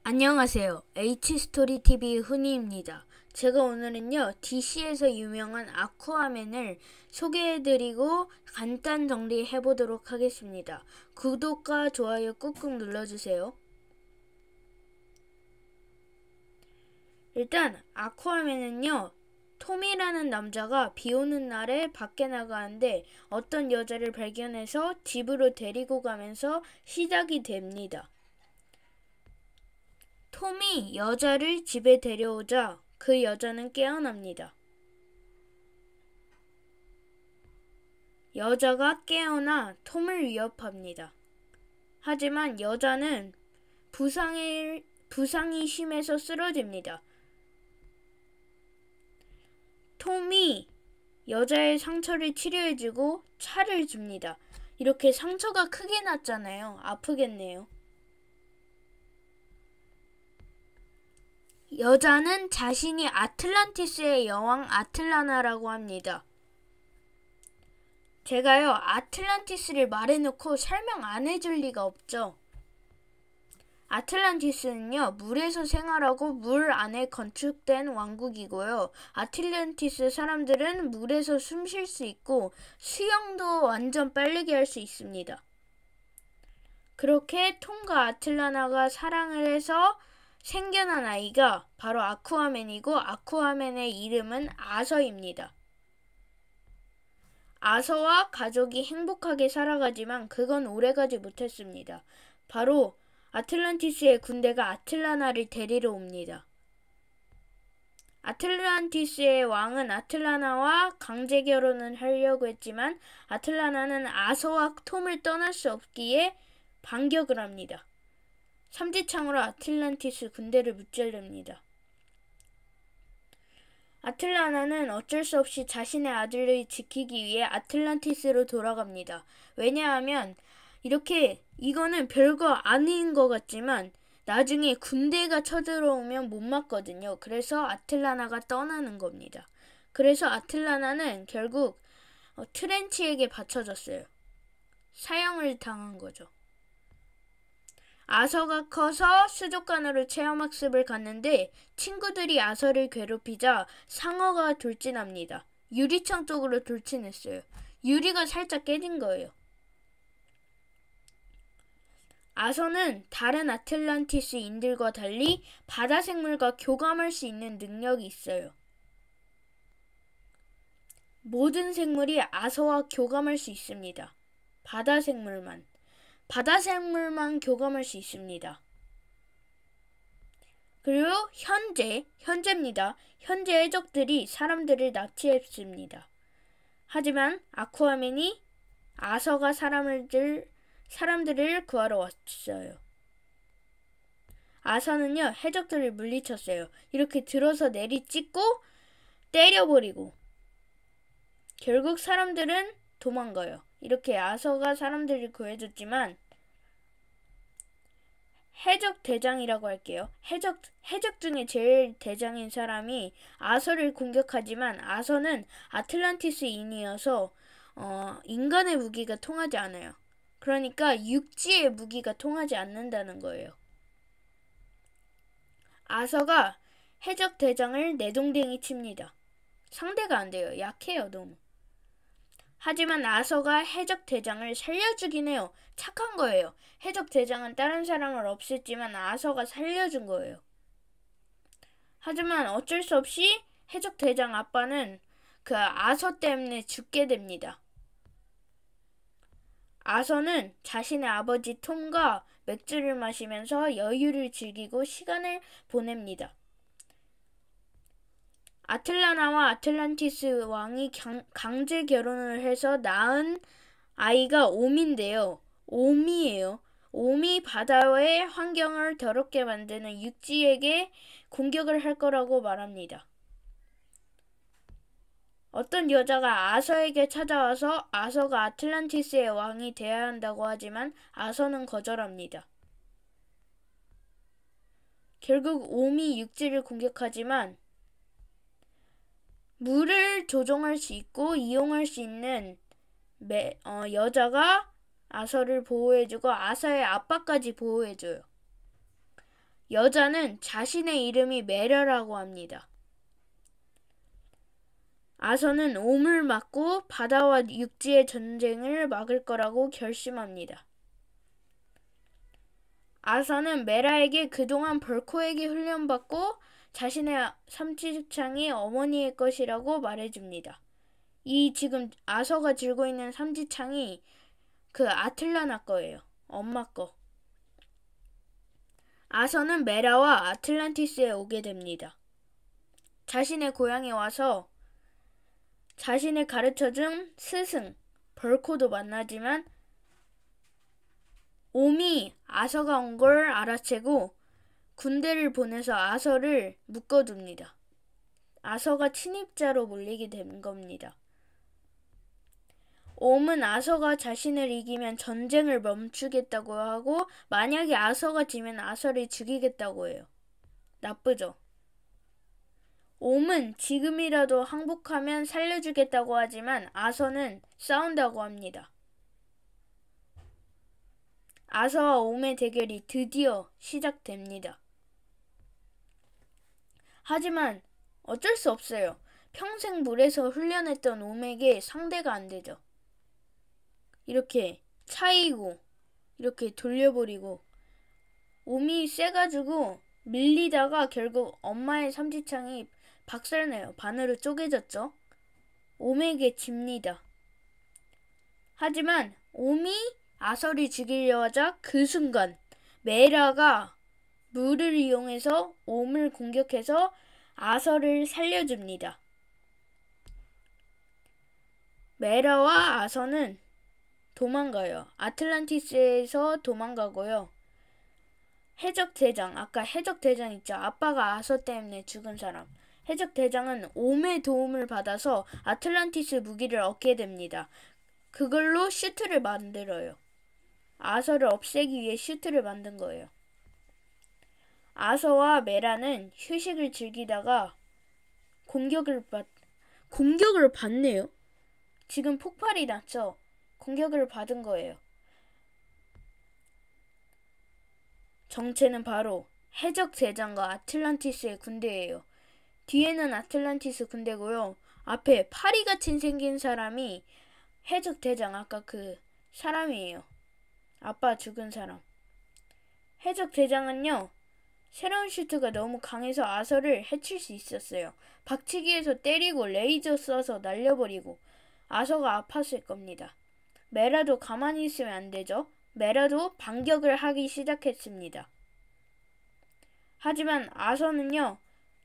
안녕하세요. H스토리TV 훈이입니다. 제가 오늘은요, DC에서 유명한 아쿠아맨을 소개해드리고 간단 정리해보도록 하겠습니다. 구독과 좋아요 꾹꾹 눌러주세요. 일단 아쿠아맨은요, 톰이라는 남자가 비 오는 날에 밖에 나가는데 어떤 여자를 발견해서 집으로 데리고 가면서 시작이 됩니다. 톰이 여자를 집에 데려오자 그 여자는 깨어납니다. 여자가 깨어나 톰을 위협합니다. 하지만 여자는 부상이 심해서 쓰러집니다. 톰이 여자의 상처를 치료해주고 차를 줍니다. 이렇게 상처가 크게 났잖아요. 아프겠네요. 여자는 자신이 아틀란티스의 여왕 아틀라나라고 합니다. 제가요, 아틀란티스를 말해놓고 설명 안 해줄 리가 없죠. 아틀란티스는요, 물에서 생활하고 물 안에 건축된 왕국이고요. 아틀란티스 사람들은 물에서 숨 쉴 수 있고 수영도 완전 빠르게 할 수 있습니다. 그렇게 톰과 아틀라나가 사랑을 해서 생겨난 아이가 바로 아쿠아맨이고 아쿠아맨의 이름은 아서입니다. 아서와 가족이 행복하게 살아가지만 그건 오래가지 못했습니다. 바로 아틀란티스의 군대가 아틀라나를 데리러 옵니다. 아틀란티스의 왕은 아틀라나와 강제 결혼을 하려고 했지만 아틀라나는 아서와 톰을 떠날 수 없기에 반격을 합니다. 삼지창으로 아틀란티스 군대를 무찌릅니다. 아틀라나는 어쩔 수 없이 자신의 아들을 지키기 위해 아틀란티스로 돌아갑니다. 왜냐하면 이거는 별거 아닌 것 같지만 나중에 군대가 쳐들어오면 못 막거든요. 그래서 아틀라나가 떠나는 겁니다. 그래서 아틀라나는 결국 트렌치에게 바쳐졌어요. 사형을 당한 거죠. 아서가 커서 수족관으로 체험학습을 갔는데 친구들이 아서를 괴롭히자 상어가 돌진합니다. 유리창 쪽으로 돌진했어요. 유리가 살짝 깨진 거예요. 아서는 다른 아틀란티스인들과 달리 바다 생물과 교감할 수 있는 능력이 있어요. 모든 생물이 아서와 교감할 수 있습니다. 바다 생물만 교감할 수 있습니다. 그리고 현재입니다. 현재 해적들이 사람들을 납치했습니다. 하지만 아쿠아맨이 아서가 사람들을 구하러 왔어요. 아서는요, 해적들을 물리쳤어요. 이렇게 들어서 내리찍고 때려버리고 결국 사람들은 도망가요. 이렇게 아서가 사람들을 구해줬지만 해적 대장이라고 할게요. 해적 중에 제일 대장인 사람이 아서를 공격하지만 아서는 아틀란티스인이어서 인간의 무기가 통하지 않아요. 그러니까 육지의 무기가 통하지 않는다는 거예요. 아서가 해적 대장을 내동댕이 칩니다. 상대가 안 돼요. 약해요, 너무. 하지만 아서가 해적 대장을 살려주긴 해요. 착한 거예요. 해적 대장은 다른 사람을 없앴지만 아서가 살려준 거예요. 하지만 어쩔 수 없이 해적 대장 아빠는 그 아서 때문에 죽게 됩니다. 아서는 자신의 아버지 톰과 맥주를 마시면서 여유를 즐기고 시간을 보냅니다. 아틀라나와 아틀란티스 왕이 강제 결혼을 해서 낳은 아이가 옴인데요. 옴이에요. 옴이 바다의 환경을 더럽게 만드는 육지에게 공격을 할 거라고 말합니다. 어떤 여자가 아서에게 찾아와서 아서가 아틀란티스의 왕이 되어야 한다고 하지만 아서는 거절합니다. 결국 옴이 육지를 공격하지만 물을 조종할 수 있고 이용할 수 있는 여자가 아서를 보호해주고 아서의 아빠까지 보호해줘요. 여자는 자신의 이름이 메라라고 합니다. 아서는 옴을 막고 바다와 육지의 전쟁을 막을 거라고 결심합니다. 아서는 메라에게 그동안 벌코에게 훈련받고 자신의 삼지창이 어머니의 것이라고 말해줍니다. 이 지금 아서가 들고 있는 삼지창이 그 아틀라나 거예요. 엄마 거. 아서는 메라와 아틀란티스에 오게 됩니다. 자신의 고향에 와서 자신을 가르쳐준 스승 벌코도 만나지만 옴이 아서가 온 걸 알아채고 군대를 보내서 아서를 묶어둡니다. 아서가 침입자로 몰리게 된 겁니다. 옴은 아서가 자신을 이기면 전쟁을 멈추겠다고 하고 만약에 아서가 지면 아서를 죽이겠다고 해요. 나쁘죠? 옴은 지금이라도 항복하면 살려주겠다고 하지만 아서는 싸운다고 합니다. 아서와 옴의 대결이 드디어 시작됩니다. 하지만 어쩔 수 없어요. 평생 물에서 훈련했던 옴에게 상대가 안 되죠. 이렇게 차이고 이렇게 돌려버리고 옴이 세가지고 밀리다가 결국 엄마의 삼지창이 박살내요. 반으로 쪼개졌죠. 옴에게 집니다. 하지만 옴이 아서를 죽이려 하자 그 순간 메라가 물을 이용해서 옴을 공격해서 아서를 살려줍니다. 메라와 아서는 도망가요. 아틀란티스에서 도망가고요. 해적대장, 아까 해적대장 있죠? 아빠가 아서 때문에 죽은 사람. 해적대장은 옴의 도움을 받아서 아틀란티스 무기를 얻게 됩니다. 그걸로 슈트를 만들어요. 아서를 없애기 위해 슈트를 만든 거예요. 아서와 메라는 휴식을 즐기다가 공격을 받네요. 지금 폭발이 났죠? 공격을 받은 거예요. 정체는 바로 해적대장과 아틀란티스의 군대예요. 뒤에는 아틀란티스 군대고요. 앞에 파리같이 생긴 사람이 해적대장, 아까 그 사람이에요. 아빠 죽은 사람. 해적대장은요, 새로운 슈트가 너무 강해서 아서를 해칠 수 있었어요. 박치기에서 때리고 레이저 쏴서 날려버리고 아서가 아팠을 겁니다. 메라도 가만히 있으면 안 되죠. 메라도 반격을 하기 시작했습니다. 하지만 아서는요,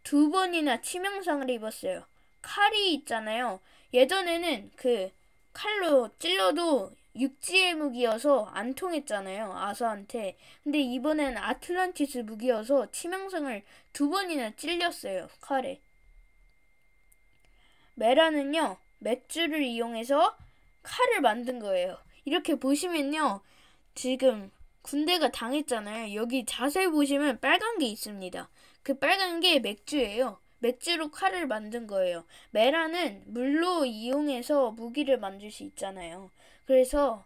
2번이나 치명상을 입었어요. 칼이 있잖아요. 예전에는 그 칼로 찔러도 육지의 무기여서 안 통했잖아요. 아서한테. 근데 이번엔 아틀란티스 무기여서 치명상을 2번이나 찔렸어요. 칼에. 메라는요, 맥주를 이용해서 칼을 만든 거예요. 이렇게 보시면요, 지금 군대가 당했잖아요. 여기 자세히 보시면 빨간 게 있습니다. 그 빨간 게 맥주예요. 맥주로 칼을 만든 거예요. 메라는 물로 이용해서 무기를 만들 수 있잖아요. 그래서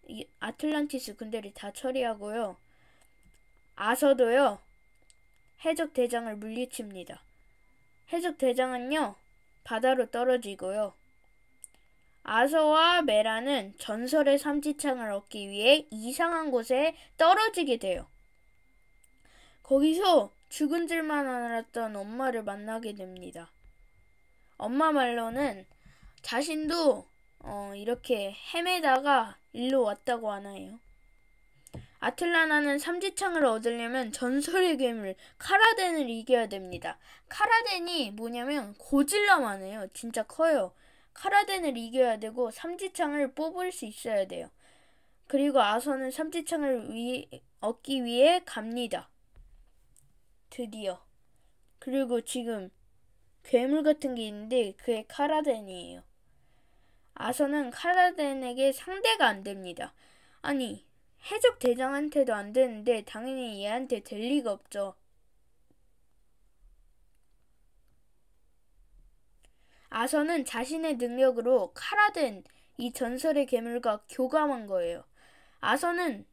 이 아틀란티스 군대를 다 처리하고요. 아서도요, 해적대장을 물리칩니다. 해적대장은요, 바다로 떨어지고요. 아서와 메라는 전설의 삼지창을 얻기 위해 이상한 곳에 떨어지게 돼요. 거기서 죽은 줄만 알았던 엄마를 만나게 됩니다. 엄마 말로는 자신도 이렇게 헤매다가 일로 왔다고 하나요. 아틀라나는 삼지창을 얻으려면 전설의 괴물 카라덴을 이겨야 됩니다. 카라덴이 뭐냐면 고질라만 해요. 진짜 커요. 카라덴을 이겨야 되고 삼지창을 뽑을 수 있어야 돼요. 그리고 아서는 삼지창을 얻기 위해 갑니다. 드디어. 그리고 지금 괴물 같은 게 있는데 그게 카라덴이에요. 아서는 카라덴에게 상대가 안 됩니다. 아니, 해적대장한테도 안 되는데 당연히 얘한테 될 리가 없죠. 아서는 자신의 능력으로 카라덴, 이 전설의 괴물과 교감한 거예요. 아서는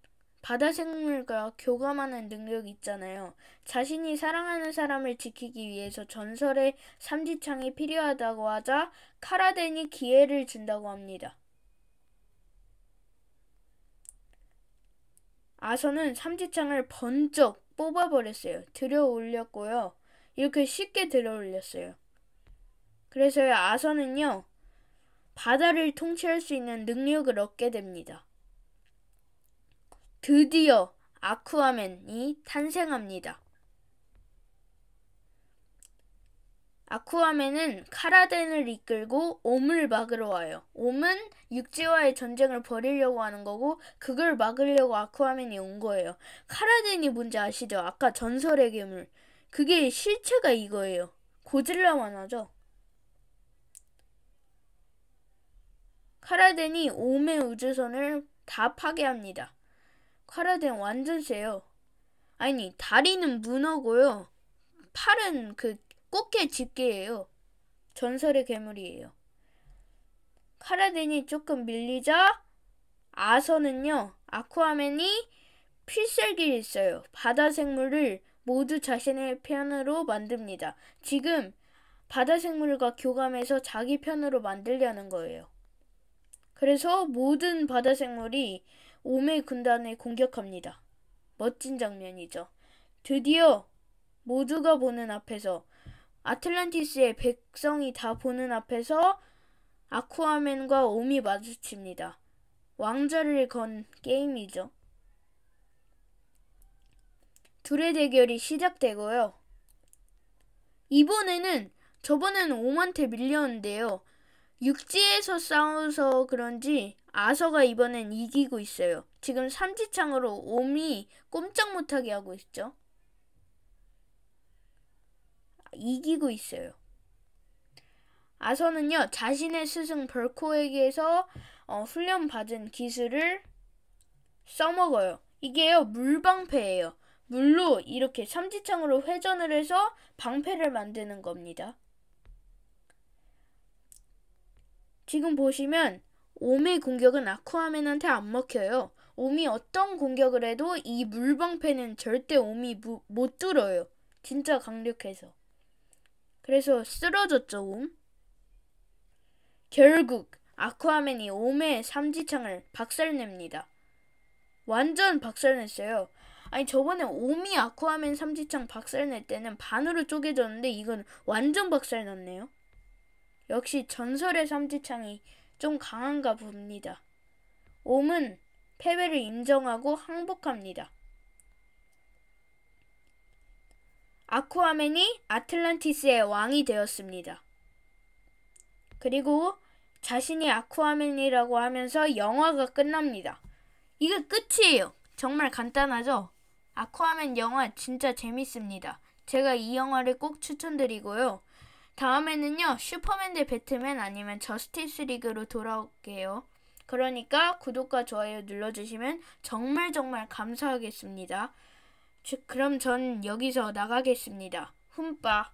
바다 생물과 교감하는 능력이 있잖아요. 자신이 사랑하는 사람을 지키기 위해서 전설의 삼지창이 필요하다고 하자 카라덴이 기회를 준다고 합니다. 아서는 삼지창을 번쩍 뽑아버렸어요. 들어 올렸고요. 이렇게 쉽게 들어 올렸어요. 그래서 아서는요, 바다를 통치할 수 있는 능력을 얻게 됩니다. 드디어 아쿠아맨이 탄생합니다. 아쿠아맨은 카라덴을 이끌고 옴을 막으러 와요. 옴은 육지와의 전쟁을 벌이려고 하는 거고 그걸 막으려고 아쿠아맨이 온 거예요. 카라덴이 뭔지 아시죠? 아까 전설의 괴물. 그게 실체가 이거예요. 고질라만 하죠. 카라덴이 옴의 우주선을 다 파괴합니다. 카라덴 완전 세요. 아니, 다리는 문어고요. 팔은 그 꽃게 집게예요. 전설의 괴물이에요. 카라덴이 조금 밀리자 아서는요, 아쿠아맨이 필살기를 써요. 바다 생물을 모두 자신의 편으로 만듭니다. 지금 바다 생물과 교감해서 자기 편으로 만들려는 거예요. 그래서 모든 바다 생물이 옴의 군단을 공격합니다. 멋진 장면이죠. 드디어 모두가 보는 앞에서, 아틀란티스의 백성이 다 보는 앞에서 아쿠아맨과 옴이 마주칩니다. 왕좌를 건 게임이죠. 둘의 대결이 시작되고요. 이번에는 저번에는 옴한테 밀렸는데요. 육지에서 싸워서 그런지 아서가 이번엔 이기고 있어요. 지금 삼지창으로 옴이 꼼짝 못하게 하고 있죠. 이기고 있어요. 아서는요, 자신의 스승 벌코에게서 훈련받은 기술을 써먹어요. 이게요, 물방패예요. 물로 이렇게 삼지창으로 회전을 해서 방패를 만드는 겁니다. 지금 보시면 옴의 공격은 아쿠아맨한테 안 먹혀요. 옴이 어떤 공격을 해도 이 물방패는 절대 옴이 못 뚫어요. 진짜 강력해서. 그래서 쓰러졌죠, 옴. 결국 아쿠아맨이 옴의 삼지창을 박살냅니다. 완전 박살냈어요. 아니, 저번에 옴이 아쿠아맨 삼지창 박살낼 때는 반으로 쪼개졌는데 이건 완전 박살났네요. 역시 전설의 삼지창이 좀 강한가 봅니다. 옴은 패배를 인정하고 항복합니다. 아쿠아맨이 아틀란티스의 왕이 되었습니다. 그리고 자신이 아쿠아맨이라고 하면서 영화가 끝납니다. 이게 끝이에요. 정말 간단하죠? 아쿠아맨 영화 진짜 재밌습니다. 제가 이 영화를 꼭 추천드리고요. 다음에는요, 슈퍼맨 대 배트맨 아니면 저스티스 리그로 돌아올게요. 그러니까 구독과 좋아요 눌러주시면 정말 감사하겠습니다. 그럼 전 여기서 나가겠습니다. 훔빠.